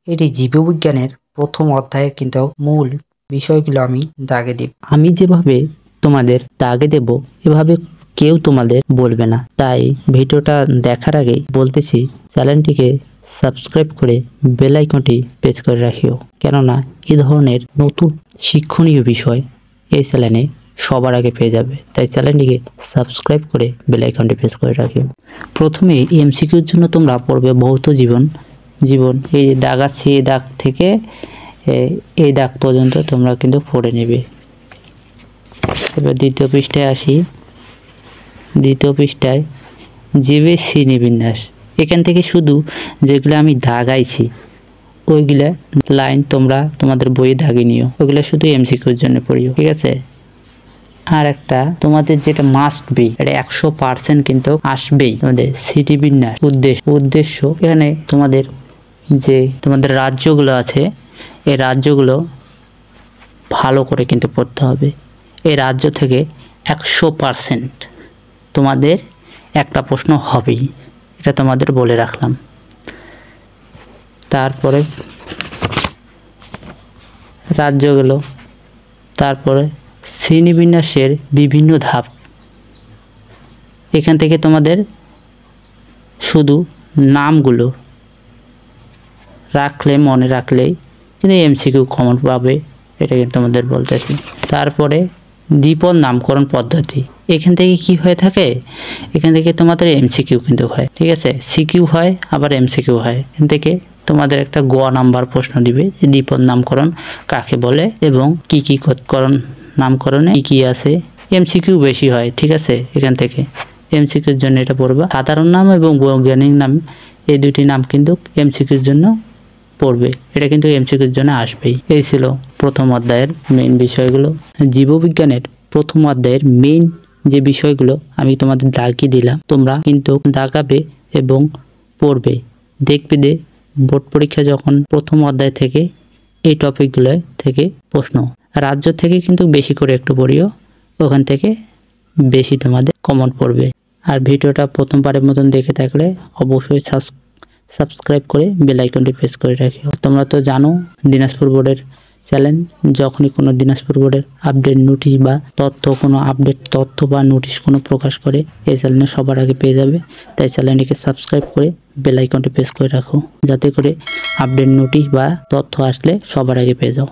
এটি জীববিজ্ঞানের প্রথম অধ্যায়ের কিন্তু মূল বিষয়গুলো আমি দাগে দেব। আমি যেভাবে তোমাদের দাগে দেব এভাবে কেউ তোমাদের বলবে না। তাই ভিডিওটা দেখার আগে বলতেছি, চ্যানেলটিকে সাবস্ক্রাইব করে বেল আইকনটি প্রেস করে রাখিও, কেননা এই ধরনের নতুন শিক্ষণীয় বিষয় এই চ্যানেলে সবার আগে পেয়ে যাবে। তাই চ্যানেলটিকে সাবস্ক্রাইব করে বেল আইকনটি প্রেস করে রাখিও। প্রথমে এমসিকিউর জন্য তোমরা পড়বে ভৌত জীবন। এই দাগ আছে, এই দাগ থেকে এই দাগ পর্যন্ত তোমরা কিন্তু পড়ে নেবে। এবার দ্বিতীয় পৃষ্ঠায় আসি। দ্বিতীয় পৃষ্ঠায় জীবের শ্রেণীবিন্যাস। এখান থেকে শুধু যেগুলো আমি দাগাইছি ওইগুলা লাইন তোমরা তোমাদের বইয়ে দাগিয়ে নিও, ওইগুলো শুধু এমসিকিউর জন্য পড়িও, ঠিক আছে? আর একটা তোমাদের যেটা মাস্ট বি, এটা 100% কিন্তু আসবেই, তোমাদের শ্রেণীবিন্যাস উদ্দেশ্য। এখানে তোমাদের যে তোমাদের রাজ্যগুলো আছে এই রাজ্যগুলো ভালো করে কিন্তু পড়তে হবে। এই রাজ্য থেকে 100% তোমাদের একটা প্রশ্ন হবেই, এটা তোমাদের বলে রাখলাম। তারপরে রাজ্যগুলো, তারপরে শ্রেণীবিন্যাসের বিভিন্ন ধাপ। এখান থেকে তোমাদের শুধু নামগুলো মনে রাখলেই কিন্তু এমসিকিউ কমন পাবে, এটা কিন্তু তোমাদের বলতেছি। তারপরে দ্বিপদ নামকরণ পদ্ধতি। এখান থেকে কি হয়ে থাকে, এখান থেকে তোমাদের এমসিকিউ কিন্তু হয়, ঠিক আছে? সিকিউ হয় আবার এমসিকিউ হয়। এখান থেকে তোমাদের একটা গ নাম্বার প্রশ্ন দিবে যে দ্বিপদ নামকরণ কাকে বলে এবং কি নামকরণে কি আছে। এমসিকিউ বেশি হয়, ঠিক আছে? এখান থেকে এমসিকিউর জন্য এটা পড়বা। সাধারণ নাম এবং বৈজ্ঞানিক নাম, এই দুটি নাম কিন্তু এমসিকিউর জন্য পড়বে, এটা কিন্তু এমসিকিউর জন্য আসবেই। এই ছিল প্রথম অধ্যায়ের মেইন বিষয়গুলো। জীববিজ্ঞানের প্রথম অধ্যায়ের মেইন যে বিষয়গুলো আমি তোমাদের দাগিয়ে দিলাম, তোমরা কিন্তু দাগাবে এবং পড়বে। দেখবে যে বোর্ড পরীক্ষা যখন প্রথম অধ্যায় থেকে এই টপিকগুলো থেকে প্রশ্ন, রাজ্য থেকে কিন্তু বেশি করে একটু পড়িও, ওখান থেকে বেশি তোমাদের কমন পড়বে। আর ভিডিওটা প্রথমবারের মতন দেখে থাকলে অবশ্যই সাবস্ক্রাইব করে বেল আইকনটি প্রেস করে রাখিও। তোমরা তো জানো দিনাজপুর বোর্ডের চ্যানেল, যখনই কোনো দিনাজপুর বোর্ডের আপডেট নোটিশ বা তথ্য বা নোটিশ কোনো প্রকাশ করে এই চ্যানেলে সবার আগে পেয়ে যাবে। তাই চ্যানেলটিকে সাবস্ক্রাইব করে বেল আইকনটি প্রেস করে রাখো, যাতে করে আপডেট নোটিশ বা তথ্য আসলে সবার আগে পেয়ে যাও।